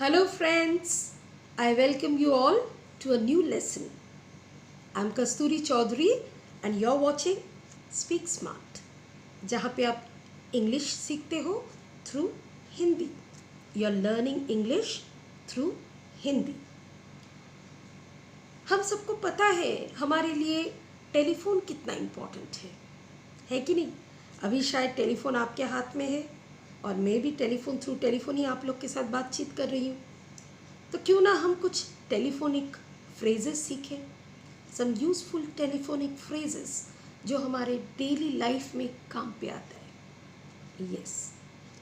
Hello, friends. I welcome you all to a new lesson. I'm Kasturi Chaudhary, and you're watching Speak Smart, जहाँ पे आप English सीखते हो through Hindi. You're learning English through Hindi. हम सबको पता है हमारे लिए टेलीफोन कितना इम्पोर्टेंट है कि नहीं. अभी शायद टेलीफोन आपके हाथ में है और मैं भी टेलीफोन ही आप लोग के साथ बातचीत कर रही हूँ. तो क्यों ना हम कुछ टेलीफोनिक फ्रेजेस सीखें, सम यूज़फुल टेलीफोनिक फ्रेजेस जो हमारे डेली लाइफ में काम पे आता है. यस,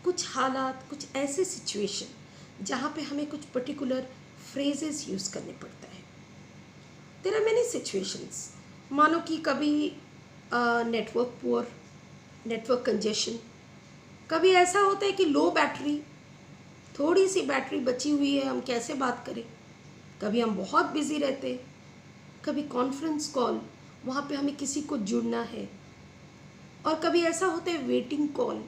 कुछ हालात, कुछ ऐसे सिचुएशन जहाँ पे हमें कुछ पर्टिकुलर फ्रेजेस यूज़ करने पड़ता है. There are many situations. मानो कि कभी नेटवर्क पुअर, नेटवर्क कंजेशन, कभी ऐसा होता है कि लो बैटरी, थोड़ी सी बैटरी बची हुई है, हम कैसे बात करें. कभी हम बहुत बिजी रहते हैं, कभी कॉन्फ्रेंस कॉल, वहाँ पे हमें किसी को जुड़ना है. और कभी ऐसा होता है वेटिंग कॉल,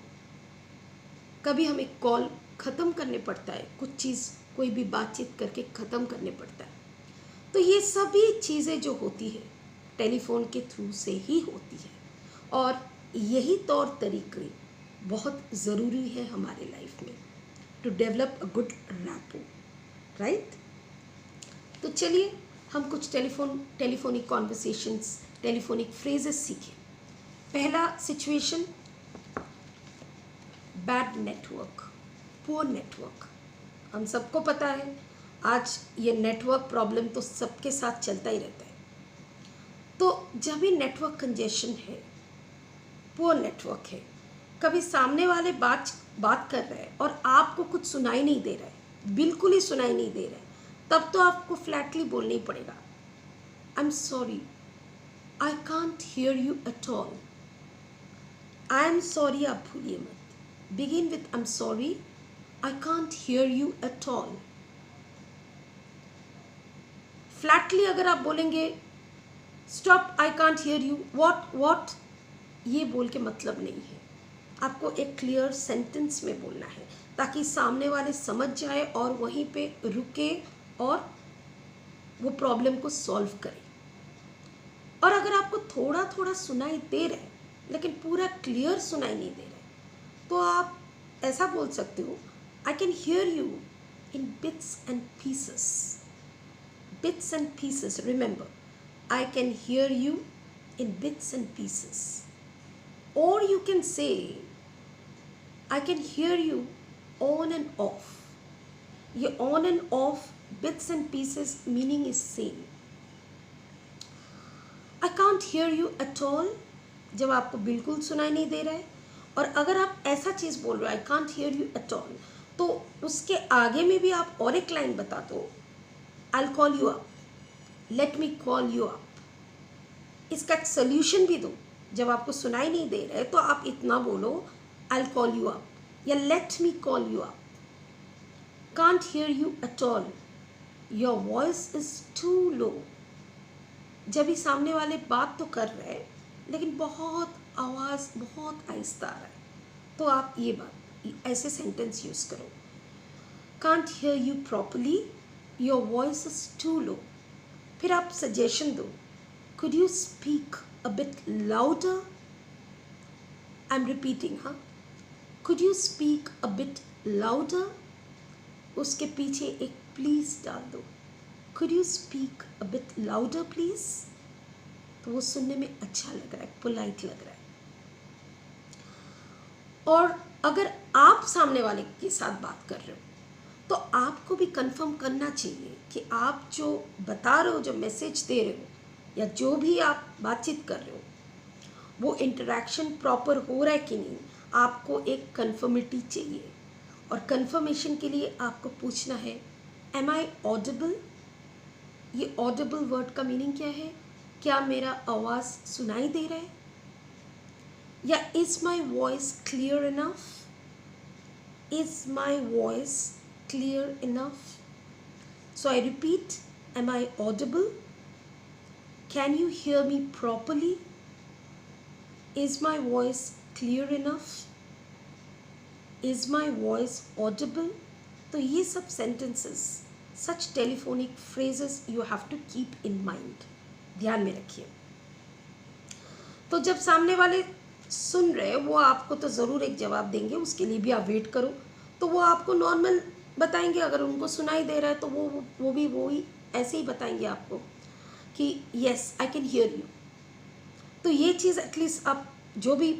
कभी हमें कॉल ख़त्म करने पड़ता है, कुछ चीज़ कोई भी बातचीत करके ख़त्म करने पड़ता है. तो ये सभी चीज़ें जो होती है टेलीफोन के थ्रू से ही होती है. और यही तौर तरीके बहुत ज़रूरी है हमारे लाइफ में to develop a good rapport, right. तो चलिए हम कुछ टेलीफोनिक कॉन्वर्सेशंस, टेलीफोनिक फ्रेजेस सीखें. पहला situation, bad network, poor network. हम सबको पता है आज ये नेटवर्क प्रॉब्लम तो सबके साथ चलता ही रहता है. तो जब भी नेटवर्क कंजेशन है, पुअर नेटवर्क है, कभी सामने वाले बात कर रहे हैं और आपको कुछ सुनाई नहीं दे रहा है, बिल्कुल ही सुनाई नहीं दे रहा है, तब तो आपको फ्लैटली बोलना ही पड़ेगा. I am sorry, I can't hear you at all. I am sorry आप भूलिए मत. Begin with I am sorry, I can't hear you at all. Flatley अगर आप बोलेंगे stop, I can't hear you, what, ये बोल के मतलब नहीं है. आपको एक क्लियर सेंटेंस में बोलना है ताकि सामने वाले समझ जाए और वहीं पे रुके और वो प्रॉब्लम को सॉल्व करे. और अगर आपको थोड़ा थोड़ा सुनाई दे रहा है लेकिन पूरा क्लियर सुनाई नहीं दे रहा है, तो आप ऐसा बोल सकते हो, I can hear you in bits and pieces. Bits and pieces, remember, I can hear you in bits and pieces. Or you can say, I can hear you on and off. ये on and off, bits and pieces meaning is same. I can't hear you at all, जब आपको बिल्कुल सुनाई नहीं दे रहा है. और अगर आप ऐसा चीज़ बोल रहे हो, I can't hear you at all, तो उसके आगे में भी आप और एक लाइन बता दो, I'll call you up, let me call you up. इसका एक सोल्यूशन भी दो. जब आपको सुनाई नहीं दे रहा है तो आप इतना बोलो, I'll call you up या let me call you up. Can't hear you at all, your voice is too low. जब भी सामने वाले बात तो कर रहे हैं लेकिन बहुत आवाज़ बहुत आहिस्ता आ रहा है, तो आप ये बात ऐसे सेंटेंस यूज़ करो, Can't hear you properly, your voice is too low. फिर आप सजेशन दो, Could you speak a bit louder? I'm repeating, huh? Could you speak a bit louder? उसके पीछे एक प्लीज डाल दो. Could you speak a bit louder, please? तो वो सुनने में अच्छा लग रहा है, पोलाइट लग रहा है. और अगर आप सामने वाले के साथ बात कर रहे हो तो आपको भी कंफर्म करना चाहिए कि आप जो बता रहे हो, जो मैसेज दे रहे हो या जो भी आप बातचीत कर रहे हो, वो इंटरेक्शन प्रॉपर हो रहा है कि नहीं. आपको एक कंफर्मिटी चाहिए और कंफर्मेशन के लिए आपको पूछना है, एम आई ऑडिबल. ये ऑडिबल वर्ड का मीनिंग क्या है? क्या मेरा आवाज़ सुनाई दे रहा है, या is my voice clear enough. Is my voice clear enough. So I repeat, am I audible, can you hear me properly, is my voice clear enough, is my voice audible. तो ये सब sentences, such telephonic phrases you have to keep in mind, ध्यान में रखिए। तो जब सामने वाले सुन रहे वो आपको तो ज़रूर एक जवाब देंगे, उसके लिए भी आप वेट करो। तो वो आपको नॉर्मल बताएंगे, अगर उनको सुनाई दे रहा है तो वो भी ऐसे ही बताएंगे आपको कि yes I can hear you. तो ये चीज़ एटलीस्ट आप जो भी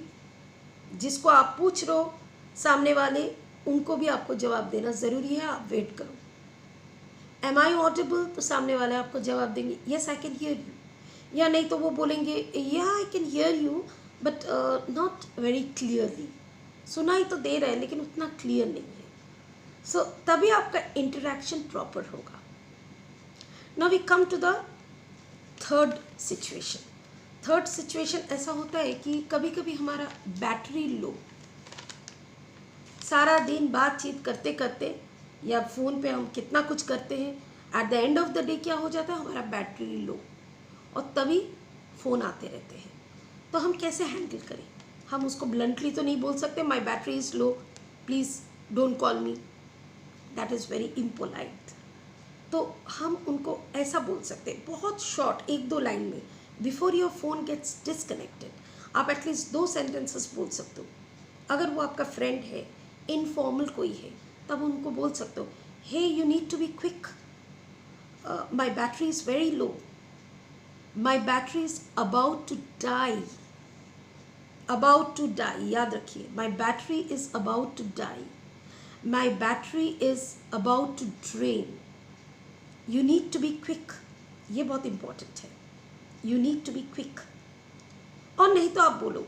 जिसको आप पूछ रहे हो सामने वाले, उनको भी आपको जवाब देना ज़रूरी है, आप वेट करो। एम आई ऑडिबल, तो सामने वाले आपको जवाब देंगे yes I can hear you, या नहीं तो वो बोलेंगे या I can hear you but not very clearly, सुनाई तो दे रहे हैं लेकिन उतना क्लियर नहीं है। सो तभी आपका इंटरेक्शन प्रॉपर होगा। Now we come to the third situation. Third situation ऐसा होता है कि कभी कभी हमारा बैटरी लो, सारा दिन बातचीत करते करते या फ़ोन पे हम कितना कुछ करते हैं, at the end of the day क्या हो जाता है, हमारा बैटरी लो, और तभी फ़ोन आते रहते हैं। तो हम कैसे हैंडल करें? हम उसको ब्लंटली तो नहीं बोल सकते my battery is low please don't call me, that is very impolite. तो हम उनको ऐसा बोल सकते हैं बहुत शॉर्ट, एक दो लाइन में, before your phone gets disconnected आप एटलीस्ट 2 सेंटेंसेस बोल सकते हो। अगर वो आपका फ्रेंड है, इनफॉर्मल कोई है, तब उनको बोल सकते हो hey you need to be quick, my battery is very low, my battery is about to die, about to die, याद रखिए my battery is about to die, my battery is about to drain, you need to be quick, ये बहुत important है, you need to be quick. और नहीं तो आप बोलो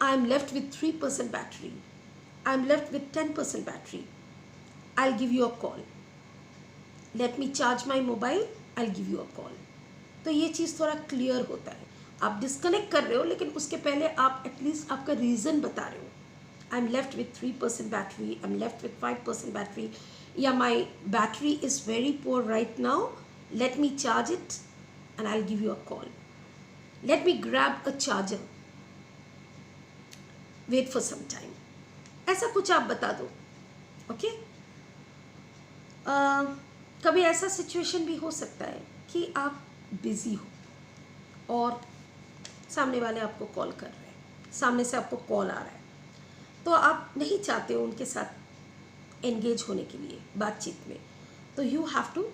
I am left with 3% battery, I am left with 10% battery, I will give you a call, let me charge my mobile, I will give you a call. तो ये चीज़ थोड़ा clear होता है। आप डिस्कनेक्ट कर रहे हो लेकिन उसके पहले आप एटलीस्ट आपका रीज़न बता रहे हो, I am left with 3% battery, I am left with 5% battery, या my battery is very poor right now, let me charge it and I'll give you a call, let me grab a charger, wait for some time, ऐसा कुछ आप बता दो। Okay कभी ऐसा situation भी हो सकता है कि आप बिज़ी हो और सामने वाले आपको कॉल कर रहे हैं, सामने से आपको कॉल आ रहा है, तो आप नहीं चाहते हो उनके साथ एंगेज होने के लिए बातचीत में, तो you have to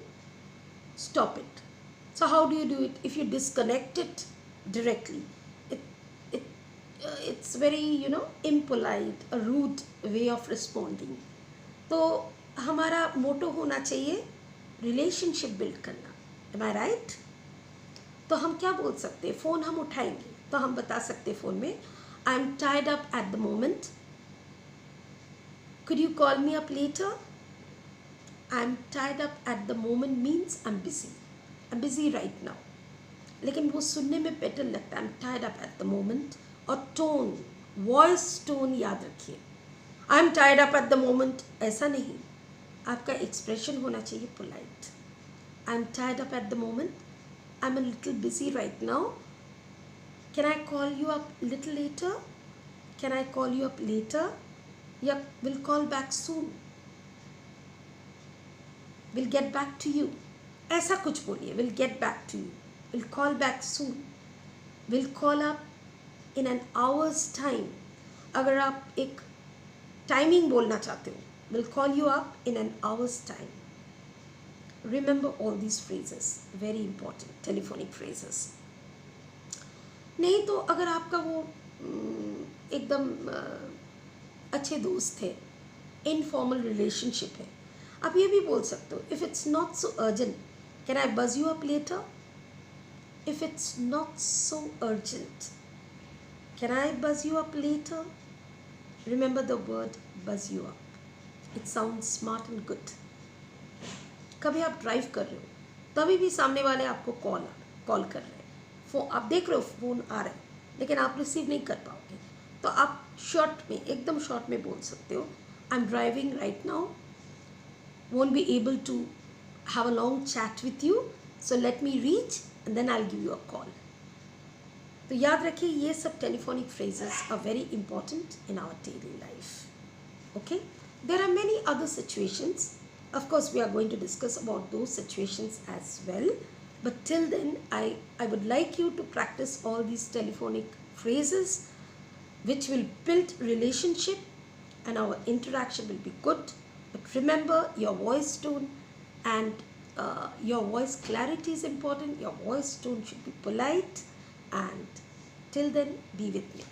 stop it. So how do you do it? If you disconnect it directly, it's very impolite, a rude way of responding. तो हमारा मोटो होना चाहिए रिलेशनशिप बिल्ड करना, am I right? तो हम क्या बोल सकते हैं, फ़ोन हम उठाएंगे तो हम बता सकते हैं फ़ोन में I am tied up at the moment, could you call me up later? I'm tied up at the moment means I'm busy right now, लेकिन वो सुनने में बेटर लगता है I'm tied up at the moment। और tone, voice tone याद रखिए, I'm tied up at the moment ऐसा नहीं, आपका एक्सप्रेशन होना चाहिए polite, I'm tied up at the moment, I'm a little busy right now, can I call you up little later, can I call you up later, या will call back soon, will get back to you, ऐसा कुछ बोलिए, will get back to you, will call back soon, will call up in an hour's time। अगर आप एक timing बोलना चाहते हो, will call you up in an hour's time। Remember all these phrases, very important telephonic phrases। नहीं तो अगर आपका वो एकदम अच्छे दोस्त है, इनफॉर्मल रिलेशनशिप है, आप ये भी बोल सकते हो if it's not so urgent can I buzz you up later, if it's not so urgent can I buzz you up later, remember the word buzz you up, it sound smart and good. कभी आप drive कर रहे हो तभी भी सामने वाले आपको कॉल कर रहे हैं, फ़ोन आप देख रहे हो फ़ोन आ रहा है लेकिन आप रिसीव नहीं कर पाओगे, तो आप शॉर्ट में, एकदम शॉर्ट में बोल सकते हो I am driving right now, won't be able to have a long chat with you, so let me reach and then I'll give you a call। तो याद रखिए ये सब telephonic phrases are very important in our daily life। okay, There are many other situations. Of course, we are going to discuss about those situations as well. But till then, I would like you to practice all these telephonic phrases which will build relationship and our interaction will be good. But remember, your voice tone and your voice clarity is important. Your voice tone should be polite. And till then, be with me.